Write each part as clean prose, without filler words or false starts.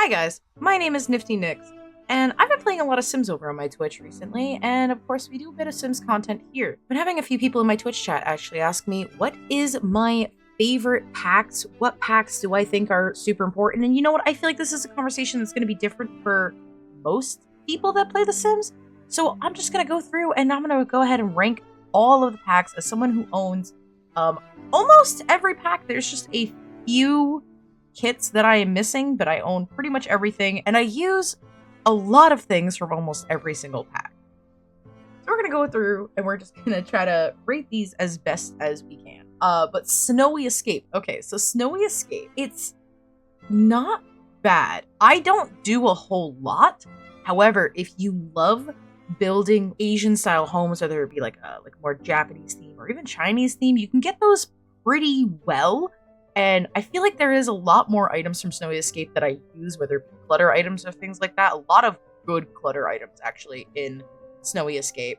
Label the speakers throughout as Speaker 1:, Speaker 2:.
Speaker 1: Hi guys, my name is NiftyNyx, and I've been playing a lot of Sims over on my Twitch recently, and of course we do a bit of Sims content here. I've been having a few people in my Twitch chat actually ask me, what is my favorite packs? What packs do I think are super important? And you know what, I feel like this is a conversation that's going to be different for most people that play The Sims, so I'm just going to go through and I'm going to go ahead and rank all of the packs as someone who owns almost every pack. There's just a few kits that I am missing, but I own pretty much everything, and I use a lot of things from almost every single pack. So we're gonna go through and we're just gonna try to rate these as best as we can. But Snowy Escape. Okay, so Snowy Escape, it's not bad. I don't do a whole lot. However, if you love building Asian style homes, whether it be like a more Japanese theme or even Chinese theme, you can get those pretty well. And I feel like there is a lot more items from Snowy Escape that I use, whether it be clutter items or things like that. A lot of good clutter items, actually, in Snowy Escape.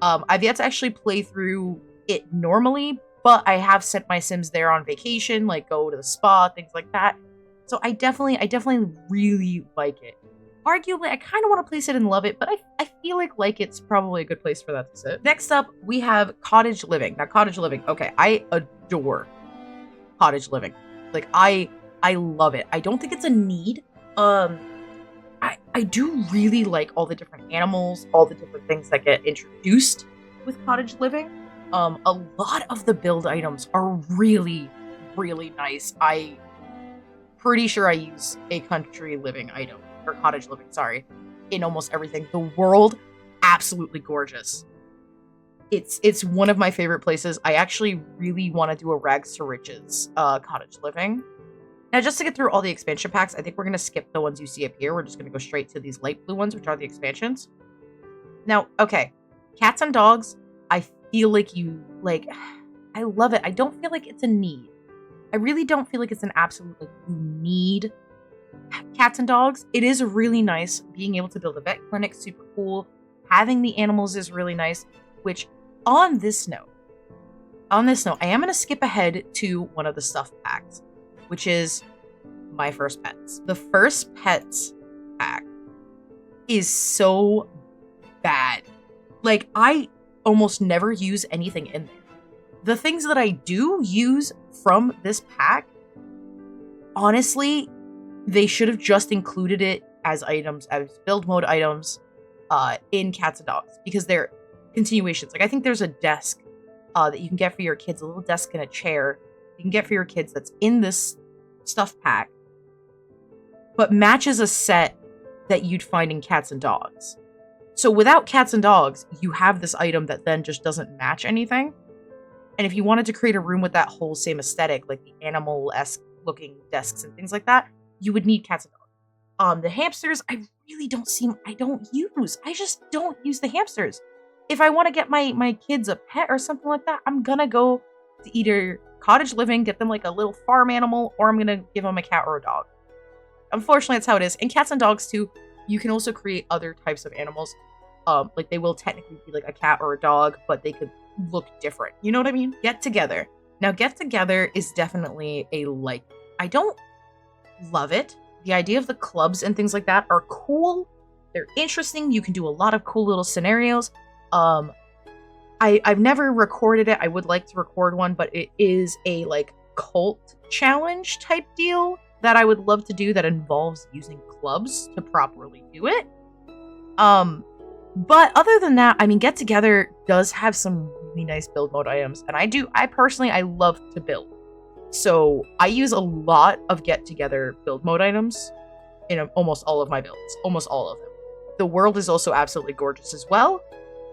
Speaker 1: I've yet to actually play through it normally, but I have sent my Sims there on vacation, like go to the spa, things like that. So I definitely really like it. Arguably, I kind of want to place it and love it, but I feel like it's probably a good place for that to sit. Next up, we have Cottage Living. Now, Cottage Living, okay, I adore Cottage Living. Like, I love it. I don't think it's a need. I do really like all the different animals, all the different things that get introduced with Cottage Living. A lot of the build items are really nice. I pretty sure I use a country living item, or Cottage Living, sorry, in almost everything. The world, absolutely gorgeous. It's one of my favorite places. I actually really want to do a Rags to Riches Cottage Living. Now, just to get through all the expansion packs, I think we're going to skip the ones you see up here. We're just going to go straight to these light blue ones, which are the expansions. Now, okay, Cats and Dogs, I feel like I love it. I don't feel like it's a need. I really don't feel like it's an absolute, you need Cats and Dogs. It is really nice being able to build a vet clinic, super cool. Having the animals is really nice, which on this note, I am going to skip ahead to one of the stuff packs, which is My First Pets. The First Pets pack is so bad. Like, I almost never use anything in there. The things that I do use from this pack, honestly, they should have just included it as items, as build mode items in Cats and Dogs, because they're continuations. Like, I think there's a desk that you can get for your kids, a little desk and a chair you can get for your kids that's in this stuff pack, but matches a set that you'd find in Cats and Dogs. So without Cats and Dogs, you have this item that then just doesn't match anything. And if you wanted to create a room with that whole same aesthetic, like the animal-esque looking desks and things like that, you would need Cats and Dogs. The hamsters, I just don't use the hamsters. If I want to get my kids a pet or something like that, I'm gonna go to either Cottage Living, get them like a little farm animal, or I'm gonna give them a cat or a dog. Unfortunately, that's how it is. In Cats and Dogs too, you can also create other types of animals. Like, they will technically be like a cat or a dog, but they could look different. You know what I mean? Get Together. Now, Get Together is definitely a like. I don't love it. The idea of the clubs and things like that are cool. They're interesting. You can do a lot of cool little scenarios. I've never recorded it. I would like to record one, but it is a cult challenge type deal that I would love to do that involves using clubs to properly do it. But other than that, I mean, Get Together does have some really nice build mode items, and I personally love to build. So I use a lot of Get Together build mode items in almost all of my builds, almost all of them. The world is also absolutely gorgeous as well.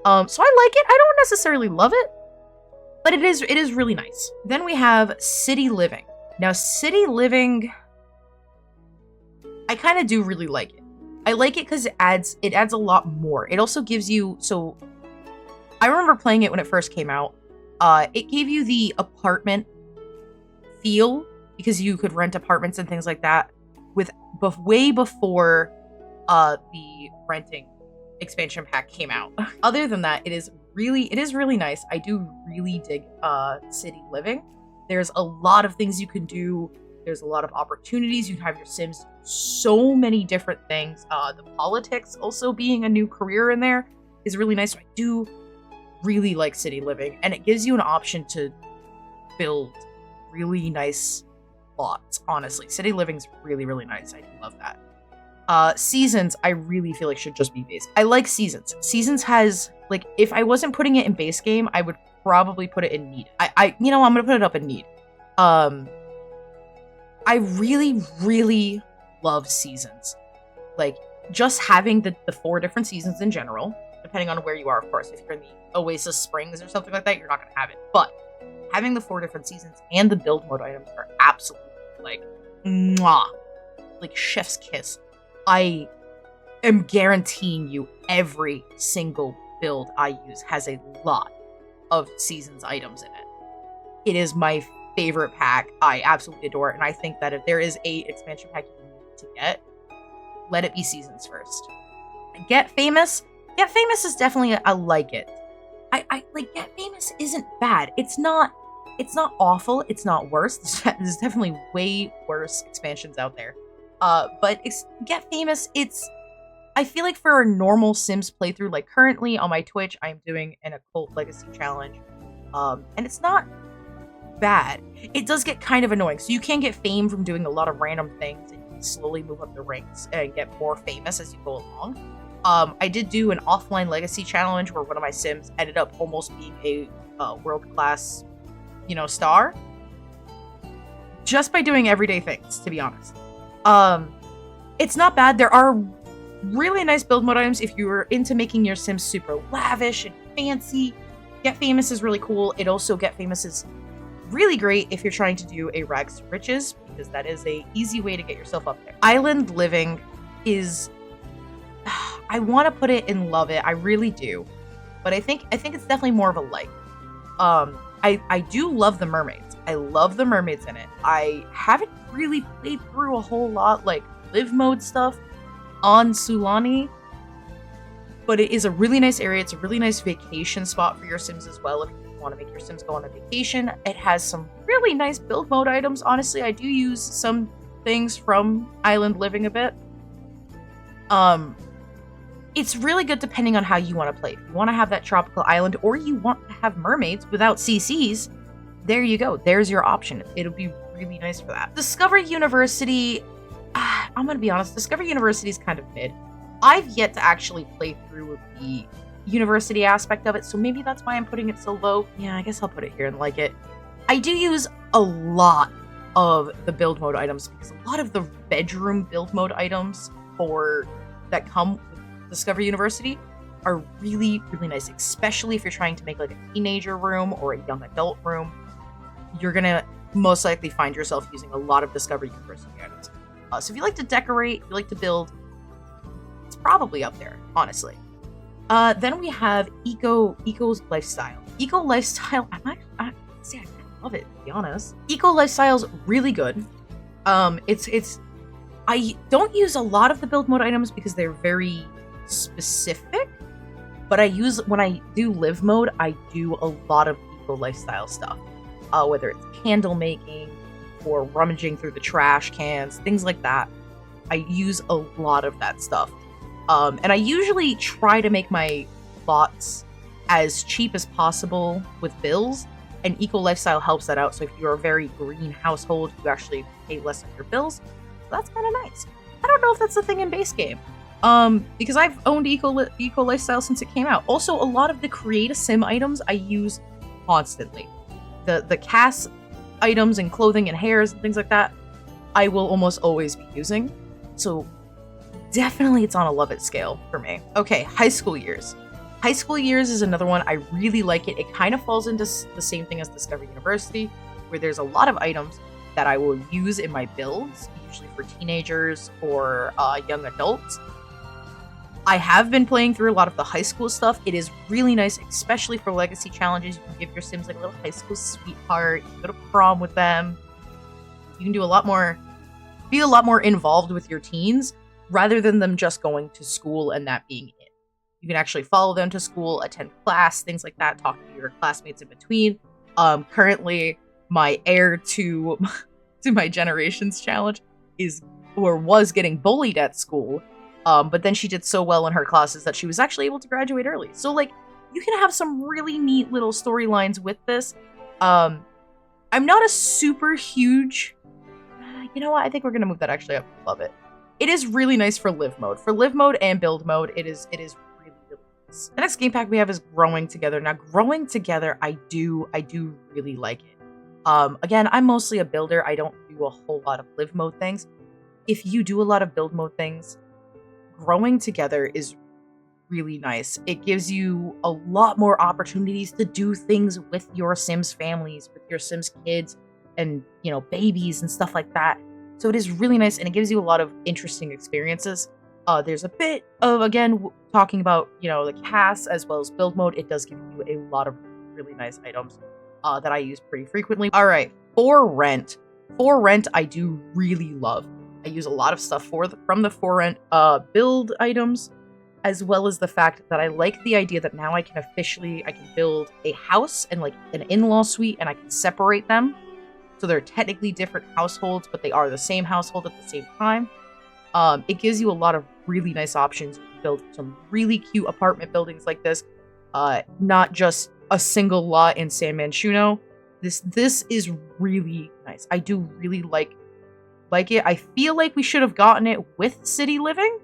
Speaker 1: So I like it. I don't necessarily love it, but it is really nice. Then we have City Living. Now, City Living, I kind of do really like it. I like it because it adds a lot more. It also gives you, so I remember playing it when it first came out. It gave you the apartment feel because you could rent apartments and things like that way before the renting expansion pack came out. Other than that, it is really nice. I do really dig City Living. There's a lot of things you can do. There's a lot of opportunities. You can have your Sims do so many different things. The politics also being a new career in there is really nice. So I do really like city living, and it gives you an option to build really nice lots. Honestly, city living's really, really nice. I do love that. Seasons, I really feel like should just be base. I like seasons. Seasons has, like, if I wasn't putting it in base game, I would probably put it in need. I'm gonna put it up in need. I really, really love seasons. Like, just having the 4 different seasons in general, depending on where you are, of course. If you're in the Oasis Springs or something like that, you're not going to have it. But having the 4 different seasons and the build mode items are absolutely, like, mwah. Like, chef's kiss. I am guaranteeing you every single build I use has a lot of seasons items in it. It is my favorite pack. I absolutely adore it, and I think that if there is a expansion pack you need to get, let it be seasons first. Get Famous is definitely I like it. I like Get Famous isn't bad. It's not awful. It's not worse. There's definitely way worse expansions out there. But Get Famous, I feel like for a normal Sims playthrough, like currently on my Twitch, I'm doing an Occult Legacy challenge, and it's not bad. It does get kind of annoying. So you can get fame from doing a lot of random things, and you can slowly move up the ranks and get more famous as you go along. I did do an offline legacy challenge where one of my Sims ended up almost being a world-class, star, just by doing everyday things, to be honest. It's not bad. There are really nice build mode items if you're into making your Sims super lavish and fancy. Get Famous is really cool. It also, Get Famous is really great if you're trying to do a rags to riches, because that is a easy way to get yourself up there. Island living is, I want to put it in love it. I really do, but I think it's definitely more of a like. I do love the mermaids. I love the mermaids in it. I haven't really played through a whole lot like live mode stuff on Sulani, but it is a really nice area. It's a really nice vacation spot for your Sims as well. If you want to make your Sims go on a vacation, it has some really nice build mode items. Honestly, I do use some things from Island Living a bit. It's really good depending on how you want to play. If you want to have that tropical island, or you want to have mermaids without CCs, there you go. There's your option. It'll be really nice for that. Discover University, I'm gonna be honest, Discover University is kind of mid. I've yet to actually play through the university aspect of it, so maybe that's why I'm putting it so low. Yeah, I guess I'll put it here and like it. I do use a lot of the build mode items, because a lot of the bedroom build mode items that come with Discover University are really, really nice, especially if you're trying to make like a teenager room or a young adult room. You're gonna most likely find yourself using a lot of Discover University items. So if you like to decorate, if you like to build, it's probably up there, honestly. Then we have Eco's Lifestyle. Eco Lifestyle, I love it, to be honest. Eco Lifestyle's really good. I don't use a lot of the build mode items because they're very specific, but when I do live mode, I do a lot of Eco Lifestyle stuff. Whether it's candle making or rummaging through the trash cans, things like that. I use a lot of that stuff. And I usually try to make my lots as cheap as possible with bills, and Eco Lifestyle helps that out. So if you're a very green household, you actually pay less on your bills. So that's kind of nice. I don't know if that's the thing in base game, because I've owned Eco Lifestyle since it came out. Also, a lot of the Create a Sim items I use constantly. The cast items and clothing and hairs and things like that, I will almost always be using. So definitely it's on a love it scale for me. Okay, High School Years. High School Years is another one. I really like it. It kind of falls into the same thing as Discover University, where there's a lot of items that I will use in my builds, usually for teenagers or young adults. I have been playing through a lot of the high school stuff. It is really nice, especially for legacy challenges. You can give your Sims like a little high school sweetheart. You can go to prom with them. You can do be a lot more involved with your teens, rather than them just going to school and that being it. You can actually follow them to school, attend class, things like that, talk to your classmates in between. Currently, my heir to my Generations challenge is or was getting bullied at school. But then she did so well in her classes that she was actually able to graduate early. So, like, you can have some really neat little storylines with this. I'm not a super huge... You know what? I think we're going to move that actually up. Love it. It is really nice for live mode. For live mode and build mode, it is really, really nice. The next game pack we have is Growing Together. Now, Growing Together, I do really like it. Again, I'm mostly a builder. I don't do a whole lot of live mode things. If you do a lot of build mode things, Growing Together is really nice. It gives you a lot more opportunities to do things with your Sims families, with your Sims kids, and, you know, babies and stuff like that. So it is really nice, and it gives you a lot of interesting experiences. There's a bit of, again, talking about, you know, the cast as well as build mode. It does give you a lot of really nice items that I use pretty frequently. All right, For Rent. For Rent, I do really love. I use a lot of stuff from the For Rent build items, as well as the fact that I like the idea that now I can build a house and like an in-law suite, and I can separate them. So they're technically different households, but they are the same household at the same time. It gives you a lot of really nice options to build some really cute apartment buildings like this. Not just a single lot in San Manchuno. This is really nice. I do really like it. I feel like we should have gotten it with City Living.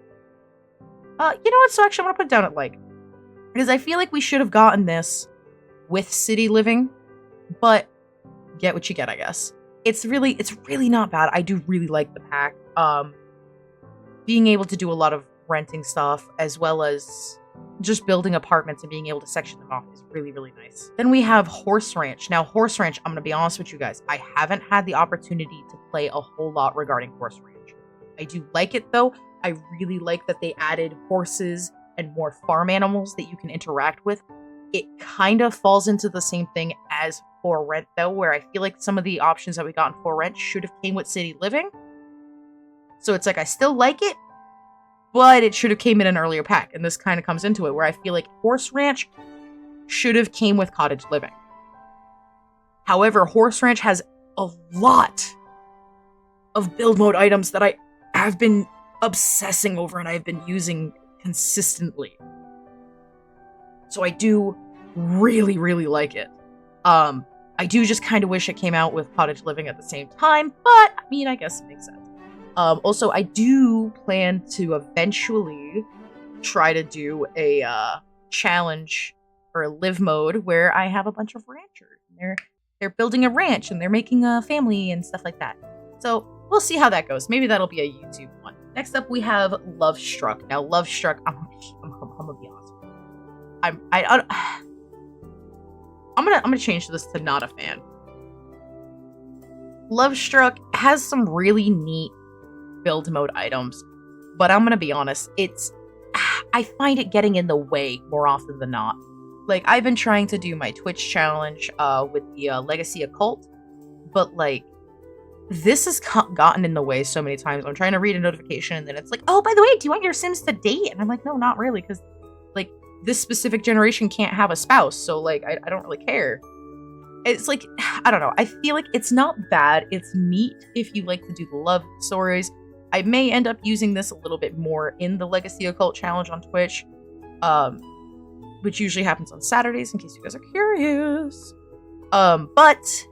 Speaker 1: You know what? So actually, I'm gonna put it down at like, because I feel like we should have gotten this with City Living, but get what you get, I guess. It's really not bad. I do really like the pack. Being able to do a lot of renting stuff, as well as just building apartments and being able to section them off, is really, really nice. Then we have Horse Ranch. Now, Horse Ranch, I'm gonna be honest with you guys, I haven't had the opportunity to play a whole lot regarding Horse Ranch. I do like it though. I really like that they added horses and more farm animals that you can interact with. It kind of falls into the same thing as For Rent though, where I feel like some of the options that we got in For Rent should have came with City Living. So it's like, I still like it, but it should have came in an earlier pack. And this kind of comes into it, where I feel like Horse Ranch should have came with Cottage Living. However, Horse Ranch has a lot of build mode items that I have been obsessing over and I've been using consistently. So I do really, really like it. I do just kind of wish it came out with Cottage Living at the same time, but I mean, I guess it makes sense. Also, I do plan to eventually try to do a challenge or a live mode where I have a bunch of ranchers. They're building a ranch and they're making a family and stuff like that. So we'll see how that goes. Maybe that'll be a YouTube one. Next up, we have Love Struck. Now, Love Struck, I'm gonna be honest with you. I'm gonna change this to not a fan. Love Struck has some really neat build mode items, but I'm gonna be honest, I find it getting in the way more often than not. Like, I've been trying to do my Twitch challenge with the Legacy Occult, but like, this has gotten in the way so many times. I'm trying to read a notification and then it's like, oh, by the way, do you want your Sims to date? And I'm like, no, not really, because like, this specific generation can't have a spouse, so like, I don't really care. It's like, I don't know, I feel like it's not bad. It's neat if you like to do the love stories. I may end up using this a little bit more in the Legacy Occult challenge on Twitch, which usually happens on Saturdays, in case you guys are curious. But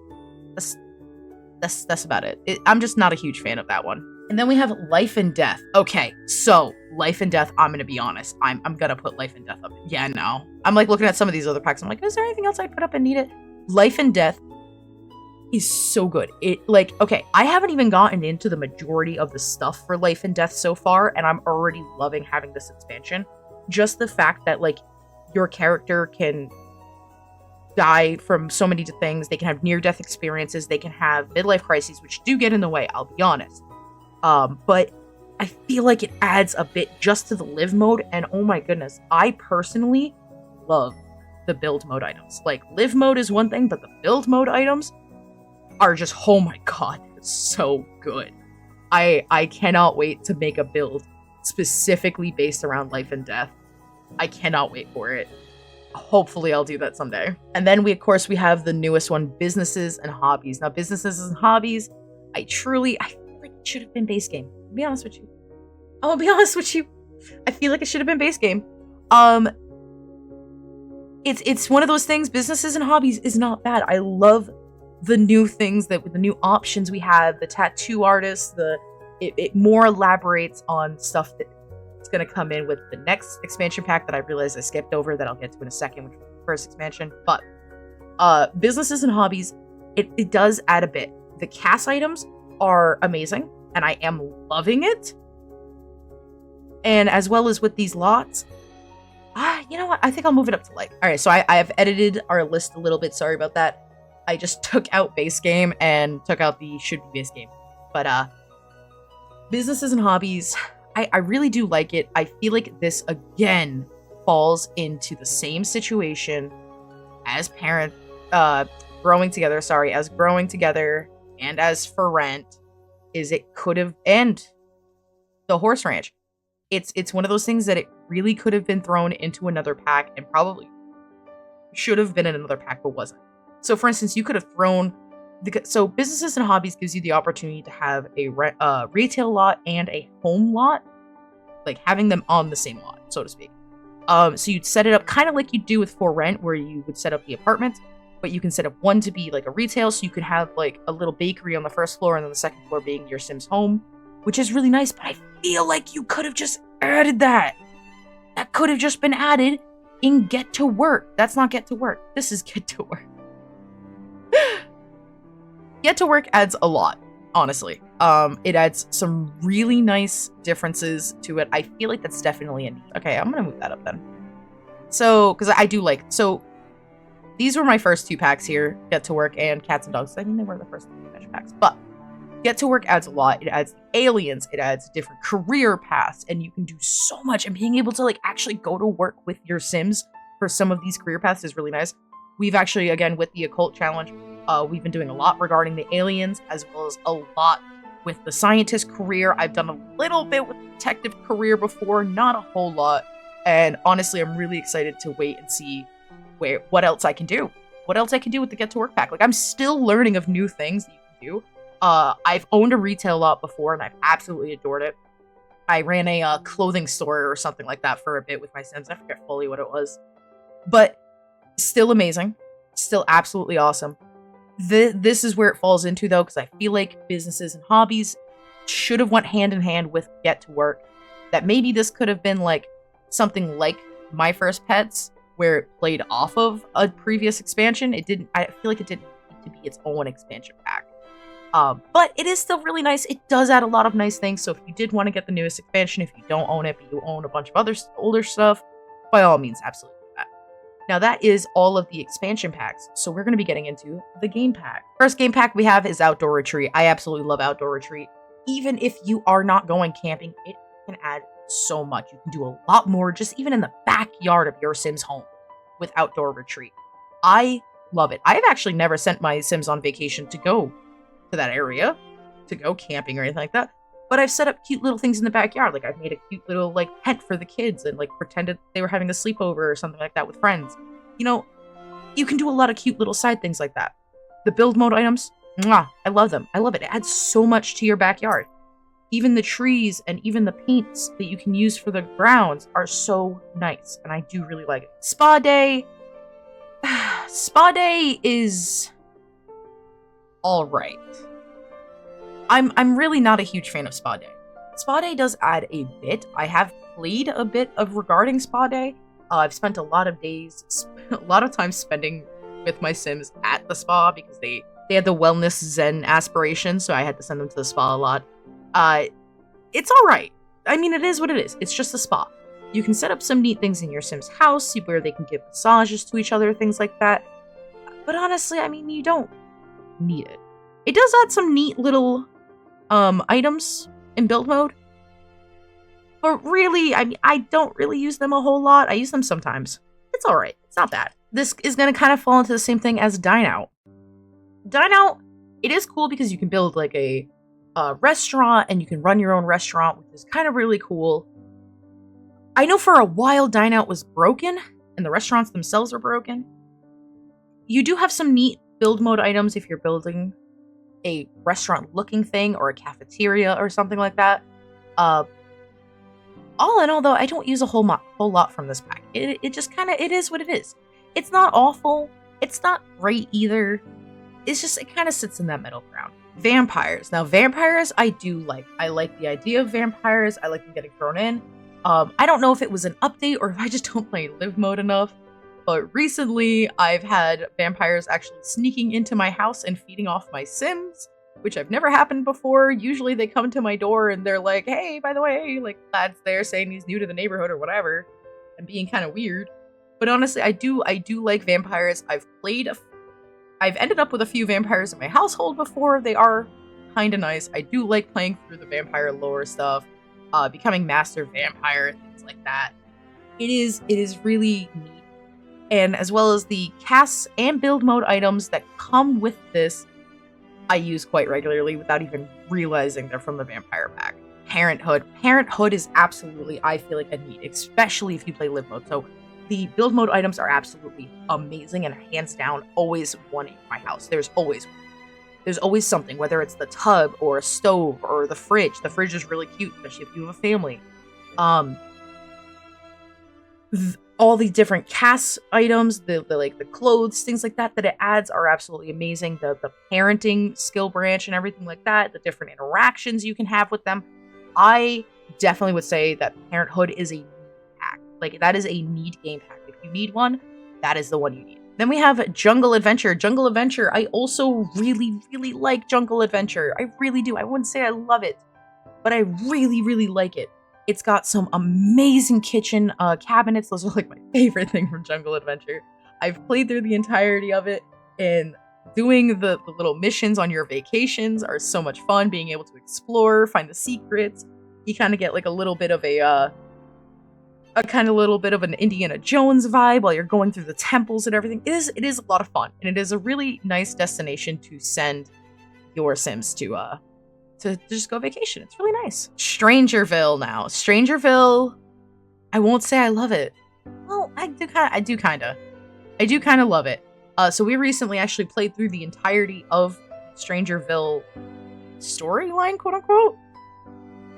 Speaker 1: that's about it. I'm just not a huge fan of that one. And then we have Life and Death. Okay, so Life and Death, I'm gonna be honest. I'm gonna put Life and Death up. Yeah, no. I'm like looking at some of these other packs. I'm like, is there anything else I'd put up and need it? Life and Death is so good. It, like, okay, I haven't even gotten into the majority of the stuff for Life and Death so far, and I'm already loving having this expansion. Just the fact that, like, your character can die from so many things. They can have near-death experiences. They can have midlife crises, which do get in the way, I'll be honest. But I feel like it adds a bit just to the live mode, and oh my goodness, I personally love the build mode items. Like, live mode is one thing, but the build mode items are just, oh my god, it's so good. I cannot wait to make a build specifically based around Life and Death. I cannot wait for it. Hopefully I'll do that someday. And then we have the newest one, Businesses and Hobbies. Now, Businesses and Hobbies, I feel like it should have been base game. be honest with you. I'll be honest with you. I feel like it should have been base game. It's one of those things. Businesses and hobbies is not bad. I love the new things the new options we have. The tattoo artists. It more elaborates on stuff that's gonna come in with the next expansion pack that I realized I skipped over that I'll get to in a second, which is the first expansion. But businesses and hobbies, it does add a bit. The cast items are amazing, and I am loving it. And as well as with these lots, you know what? I think I'll move it up to light. All right, so I have edited our list a little bit. Sorry about that. I just took out base game and took out the should be base game. But businesses and hobbies, I really do like it. I feel like this again falls into the same situation as growing together and as for rent is it could have, and the horse ranch. It's one of those things that it really could have been thrown into another pack and probably should have been in another pack, but wasn't. So for instance, you could have thrown so businesses and hobbies gives you the opportunity to have a retail lot and a home lot, like having them on the same lot, so to speak. So you'd set it up kind of like you do with For Rent, where you would set up the apartments, but you can set up one to be like a retail, so you could have like a little bakery on the first floor and then the second floor being your Sims home, which is really nice. But I feel like you could have just added that. That could have just been added in Get to Work. That's not Get to Work. This is Get to Work. Get to Work adds a lot, honestly. It adds some really nice differences to it. I feel like that's definitely a need. Okay, I'm gonna move that up then. So, because I do like, so these were my first two packs here, Get to Work and Cats and Dogs. I mean, they were the first two expansion packs, but Get to Work adds a lot. It adds aliens, it adds different career paths, and you can do so much. And being able to like actually go to work with your Sims for some of these career paths is really nice. We've actually, again, with the occult challenge, we've been doing a lot regarding the aliens, as well as a lot with the scientist career. I've done a little bit with the detective career before, not a whole lot. And honestly, I'm really excited to wait and see what else I can do. What else I can do with the Get to Work pack. Like, I'm still learning of new things that you can do. I've owned a retail lot before, and I've absolutely adored it. I ran a clothing store or something like that for a bit with my Sims. I forget fully what it was. But still amazing. Still absolutely awesome. This is where it falls into, though, because I feel like businesses and hobbies should have went hand in hand with Get to Work. That maybe this could have been like something like My First Pets, where it played off of a previous expansion. It didn't. I feel like it didn't need to be its own expansion pack. But it is still really nice. It does add a lot of nice things. So if you did want to get the newest expansion, if you don't own it, but you own a bunch of other older stuff, by all means, absolutely. Now that is all of the expansion packs, so we're going to be getting into the game pack. First game pack we have is Outdoor Retreat. I absolutely love Outdoor Retreat. Even if you are not going camping, it can add so much. You can do a lot more just even in the backyard of your Sims home with Outdoor Retreat. I love it. I've actually never sent my Sims on vacation to go to that area, to go camping or anything like that. But I've set up cute little things in the backyard. Like I've made a cute little like tent for the kids and like pretended they were having a sleepover or something like that with friends. You know, you can do a lot of cute little side things like that. The build mode items, mwah, I love them. I love it. It adds so much to your backyard. Even the trees and even the paints that you can use for the grounds are so nice. And I do really like it. Spa Day. Spa Day is all right. I'm really not a huge fan of Spa Day. Spa Day does add a bit. I have played a bit of regarding Spa Day. I've spent a lot of time spending with my Sims at the spa because they had the wellness zen aspirations, so I had to send them to the spa a lot. It's all right. I mean, it is what it is. It's just a spa. You can set up some neat things in your Sims house where they can give massages to each other, things like that. But honestly, I mean, you don't need it. It does add some neat little items in build mode. But really, I mean, I don't really use them a whole lot. I use them sometimes. It's all right. It's not bad. This is going to kind of fall into the same thing as Dine Out. Dine Out, it is cool because you can build like a restaurant and you can run your own restaurant, which is kind of really cool. I know for a while Dine Out was broken and the restaurants themselves are broken. You do have some neat build mode items if you're building a restaurant looking thing or a cafeteria or something like that. Uh, all in all, though, I don't use a whole lot from this pack. It just kind of, it is what it is. It's not awful. It's not great either. It's just, it kind of sits in that middle ground. Vampires. Now, vampires, I do like. I like the idea of vampires. I like them getting thrown in. I don't know if it was an update or if I just don't play live mode enough, but recently I've had vampires actually sneaking into my house and feeding off my Sims, which I've never happened before. Usually they come to my door and they're like, hey, by the way, like, lad's there saying he's new to the neighborhood or whatever, and being kind of weird. But honestly, I do like vampires. I've ended up with a few vampires in my household before. They are kind of nice. I do like playing through the vampire lore stuff, becoming master vampire, things like that. It is really neat. And as well as the casts and build mode items that come with this, I use quite regularly without even realizing they're from the vampire pack. Parenthood. Parenthood is absolutely, I feel like, a need, especially if you play live mode. So the build mode items are absolutely amazing and hands down always one in my house. There's always something, whether it's the tub or a stove or the fridge. The fridge is really cute, especially if you have a family. All the different cast items, the clothes, things like that it adds are absolutely amazing. The parenting skill branch and everything like that, the different interactions you can have with them. I definitely would say that Parenthood is a need pack. Like, that is a need game pack. If you need one, that is the one you need. Then we have Jungle Adventure. Jungle Adventure, I also really, really like Jungle Adventure. I really do. I wouldn't say I love it, but I really, really like it. It's got some amazing kitchen cabinets. Those are like my favorite thing from Jungle Adventure. I've played through the entirety of it, and doing the little missions on your vacations are so much fun. Being able to explore, find the secrets. You kind of get like a little bit of an Indiana Jones vibe while you're going through the temples and everything. It is a lot of fun, and it is a really nice destination to send your Sims to just go vacation. It's really nice. Strangerville now. Strangerville, I won't say I love it. Well, I do kind of love it. So we recently actually played through the entirety of Strangerville storyline, quote unquote.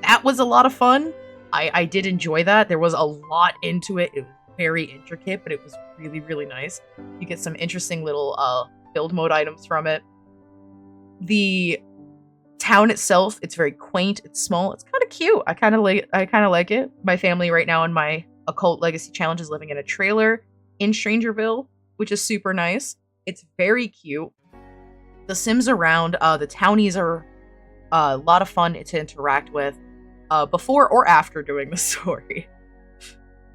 Speaker 1: That was a lot of fun. I did enjoy that. There was a lot into it. It was very intricate, but it was really, really nice. You get some interesting little build mode items from it. The town itself, it's very quaint, it's small, it's kind of cute. I kind of like it. My family right now in my Occult Legacy Challenge is living in a trailer in Strangerville, which is super nice. It's very cute. The Sims around, the townies are a lot of fun to interact with, before or after doing the story.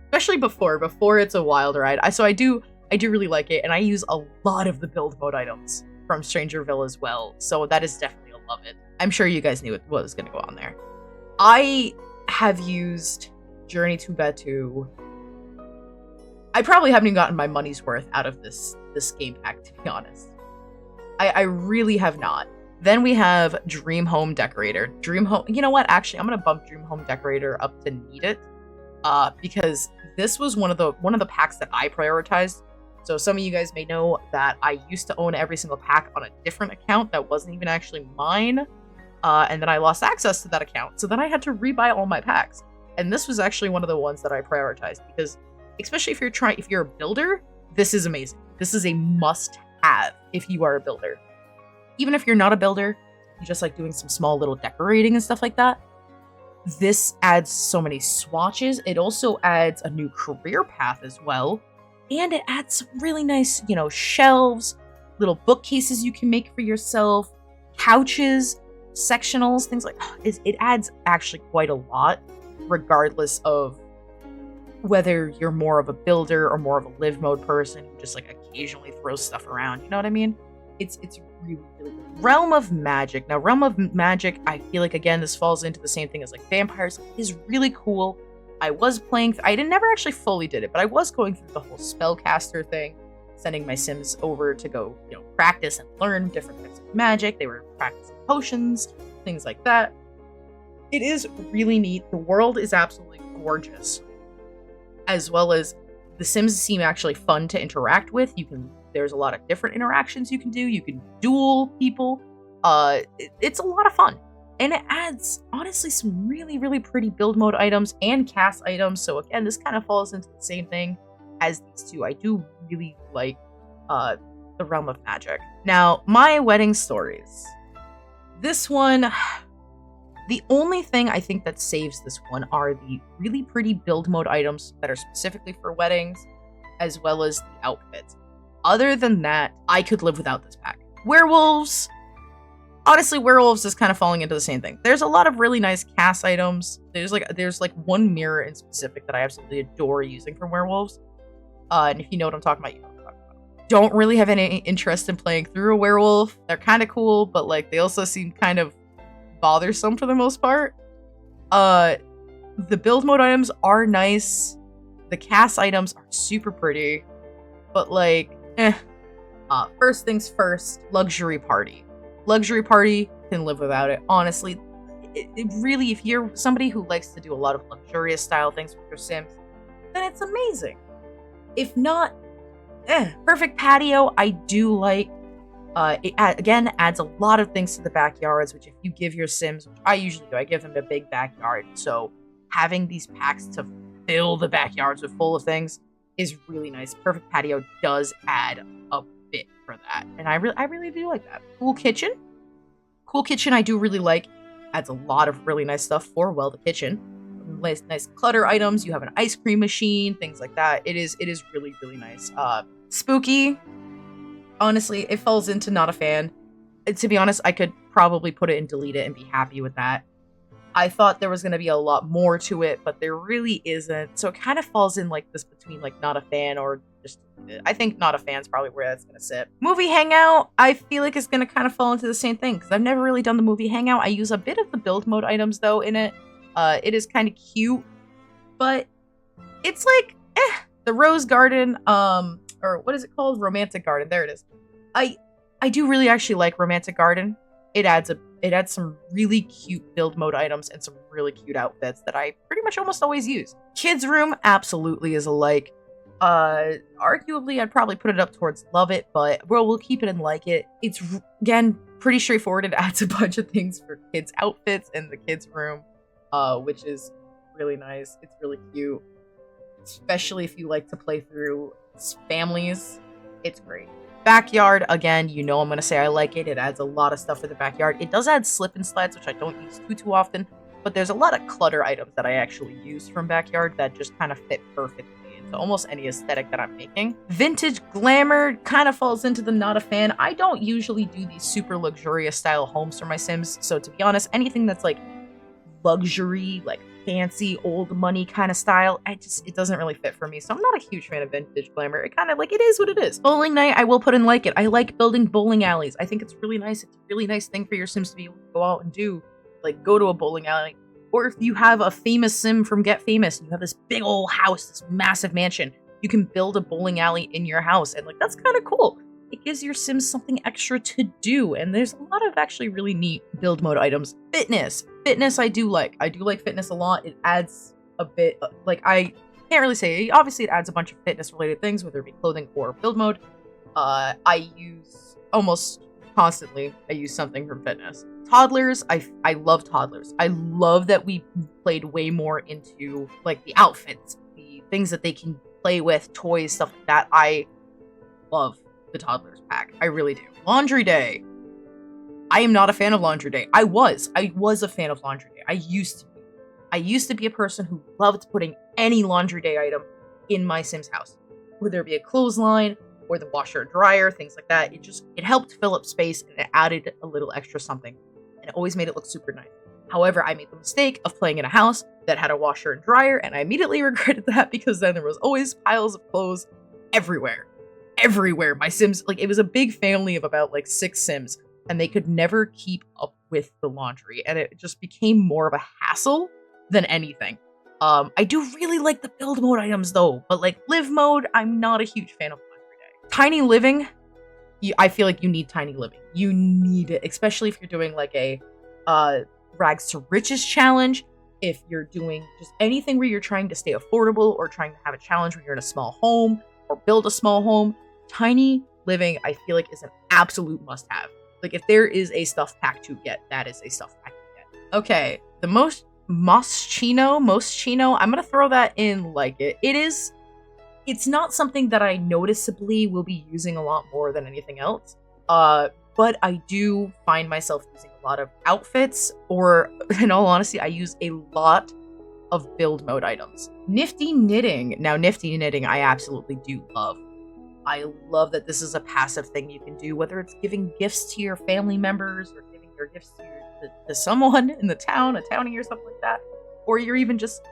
Speaker 1: Especially before it's a wild ride. I do really like it, and I use a lot of the build mode items from Strangerville as well, so that is definitely a love it. I'm sure you guys knew what was going to go on there. I have used Journey to Batu. I probably haven't even gotten my money's worth out of this game pack, to be honest. I really have not. Then we have Dream Home Decorator. Dream Home, you know what? Actually, I'm going to bump Dream Home Decorator up to Need It, because this was one of the packs that I prioritized. So some of you guys may know that I used to own every single pack on a different account that wasn't even actually mine. And then I lost access to that account. So then I had to rebuy all my packs. And this was actually one of the ones that I prioritized because, especially if you're a builder, this is amazing. This is a must-have if you are a builder. Even if you're not a builder, you just like doing some small little decorating and stuff like that. This adds so many swatches. It also adds a new career path as well. And it adds some really nice, shelves, little bookcases you can make for yourself, couches, sectionals, things like that. It adds actually quite a lot, regardless of whether you're more of a builder or more of a live mode person who just like occasionally throws stuff around. You know what I mean? It's really, really good. Realm of Magic. Now, Realm of Magic, I feel like, again, this falls into the same thing as like vampires. It is really cool. I was playing, never actually fully did it, but I was going through the whole spellcaster thing, sending my Sims over to go, practice and learn different types of magic. They were practicing potions, things like that. It is really neat. The world is absolutely gorgeous, as well as the Sims seem actually fun to interact with. There's a lot of different interactions you can do. You can duel people. It's a lot of fun. And it adds, honestly, some really, really pretty build mode items and cast items. So again, this kind of falls into the same thing as these two. I do really like the realm of magic. Now, my wedding stories. This one, the only thing I think that saves this one are the really pretty build mode items that are specifically for weddings, as well as the outfits. Other than that, I could live without this pack. Werewolves. Honestly, werewolves is kind of falling into the same thing. There's a lot of really nice cast items. There's like one mirror in specific that I absolutely adore using for werewolves. And if you know what I'm talking about, you know what I'm talking about. Don't really have any interest in playing through a werewolf. They're kind of cool, but like they also seem kind of bothersome for the most part. The build mode items are nice. The cast items are super pretty, but like, first things first, luxury party. Luxury party, can live without it. Honestly, it really, if you're somebody who likes to do a lot of luxurious style things with your Sims, then it's amazing. If not, perfect patio, I do like. It again adds a lot of things to the backyards, which if you give your Sims, which I usually do, I give them a big backyard. So having these packs to fill the backyards with full of things is really nice. Perfect patio does add a bit for that, and I really do like that. Cool kitchen I do really like. Adds a lot of really nice stuff for, well, the kitchen. Nice clutter items. You have an ice cream machine, things like that. It is really, really nice. Spooky, honestly, it falls into not a fan. To be honest, I could probably put it and delete it and be happy with that. I thought there was going to be a lot more to it, but there really isn't. So it kind of falls in like this between like not a fan or just, I think not a fan's probably where that's going to sit. Movie hangout, I feel like it's going to kind of fall into the same thing because I've never really done the movie hangout. I use a bit of the build mode items though in it. It is kind of cute, but it's like, the rose garden, or what is it called? Romantic garden. There it is. I do really actually like romantic garden. It adds some really cute build mode items and some really cute outfits that I pretty much almost always use. Kids room absolutely is a like. Arguably, I'd probably put it up towards love it, but we'll keep it in like it. It's again pretty straightforward. It adds a bunch of things for kids' outfits in the kids room, which is really nice. It's really cute, especially if you like to play through families. It's great. Backyard, again, you know I'm going to say I like it. It adds a lot of stuff for the backyard. It does add slip and slides, which I don't use too often, but there's a lot of clutter items that I actually use from backyard that just kind of fit perfectly into almost any aesthetic that I'm making. Vintage glamour kind of falls into the not a fan. I don't usually do these super luxurious style homes for my Sims, so to be honest, anything that's like luxury, like fancy old money kind of style, it doesn't really fit for me. So I'm not a huge fan of vintage glamour. It kind of like, it is what it is. Bowling night, I will put in like it. I like building bowling alleys. I think it's really nice. It's a really nice thing for your Sims to be able to go out and do, like go to a bowling alley. Or if you have a famous Sim from Get Famous and you have this big old house, this massive mansion, you can build a bowling alley in your house, and like that's kind of cool. It gives your Sims something extra to do, and there's a lot of actually really neat build mode items. Fitness I do like. I do like fitness a lot. It adds a bit, like I can't really say, obviously it adds a bunch of fitness related things, whether it be clothing or build mode. I use almost constantly, I use something from fitness. Toddlers, I love toddlers. I love that we played way more into like the outfits, the things that they can play with, toys, stuff like that. I love the toddlers pack. I really do. Laundry day. I am not a fan of laundry day. I was a fan of laundry day. I used to be a person who loved putting any laundry day item in my Sims house. Whether it be a clothesline or the washer and dryer, things like that. It helped fill up space and it added a little extra something. And it always made it look super nice. However, I made the mistake of playing in a house that had a washer and dryer, and I immediately regretted that because then there was always piles of clothes everywhere. My Sims, like, it was a big family of about like 6 Sims, and they could never keep up with the laundry, and it just became more of a hassle than anything. I do really like the build mode items though, but like live mode, I'm not a huge fan of laundry day. Tiny living, I feel like you need tiny living. You need it, especially if you're doing like a rags to riches challenge. If you're doing just anything where you're trying to stay affordable or trying to have a challenge where you're in a small home or build a small home, tiny living, I feel like, is an absolute must-have. Like, if there is a stuff pack to get, that is a stuff pack to get. Okay, the Moschino, I'm gonna throw that in like it. It's not something that I noticeably will be using a lot more than anything else. But I do find myself using a lot of outfits, or in all honesty, I use a lot of build mode items. Nifty Knitting. Now, Nifty Knitting, I absolutely do love. I love that this is a passive thing you can do, whether it's giving gifts to your family members or giving your gifts to someone in the town, a townie or something like that, or you're even just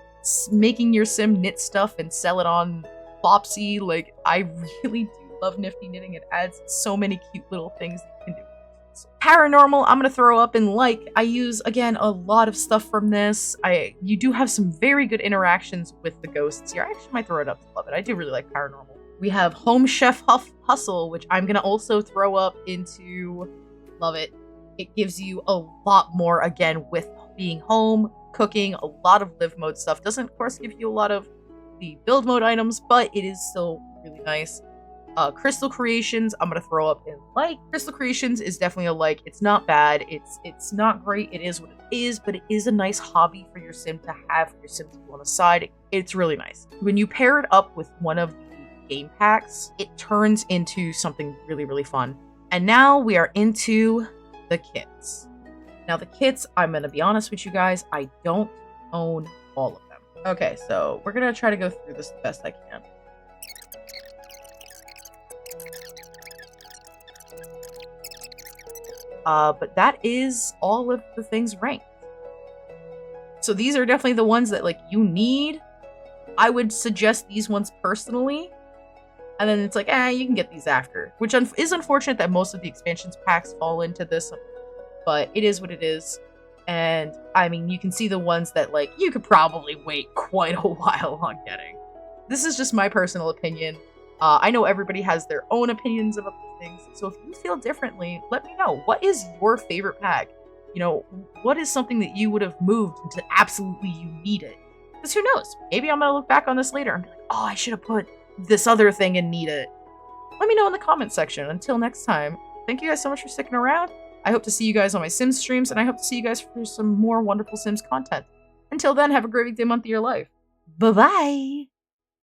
Speaker 1: making your sim knit stuff and sell it on Flopsy. Like, I really do love Nifty Knitting. It adds so many cute little things that you can do. So, paranormal, I'm gonna throw up in like. I use, again, a lot of stuff from this. You do have some very good interactions with the ghosts here. I actually might throw it up to love it. I do really like paranormal. We have Home Chef Hustle, which I'm gonna also throw up into love it. It gives you a lot more, again, with being home, cooking, a lot of live mode stuff. Doesn't, of course, give you a lot of the build mode items, but it is still really nice. Crystal Creations, I'm gonna throw up in like. Crystal Creations is definitely a like. It's not bad. It's not great. It is what it is, but it is a nice hobby for your sim to have, for your sim to do on the side. It's really nice. When you pair it up with one of the game packs, it turns into something really, really fun. And now we are into the kits. Now the kits, I'm gonna be honest with you guys, I don't own all of them. Okay, so we're gonna try to go through this the best I can. But that is all of the things ranked. So these are definitely the ones that like you need. I would suggest these ones personally. And then it's like, you can get these after. Which is unfortunate that most of the expansions packs fall into this. But it is what it is. And, I mean, you can see the ones that, like, you could probably wait quite a while on getting. This is just my personal opinion. I know everybody has their own opinions about these things. So if you feel differently, let me know. What is your favorite pack? You know, what is something that you would have moved into absolutely you need it? Because who knows? Maybe I'm going to look back on this later and be like, oh, I should have put this other thing and need it. Let me know in the comment section. Until next time, thank you guys so much for sticking around. I hope to see you guys on my Sims streams, and I hope to see you guys for some more wonderful Sims content. Until then, have a great day, month of your life. Bye-bye!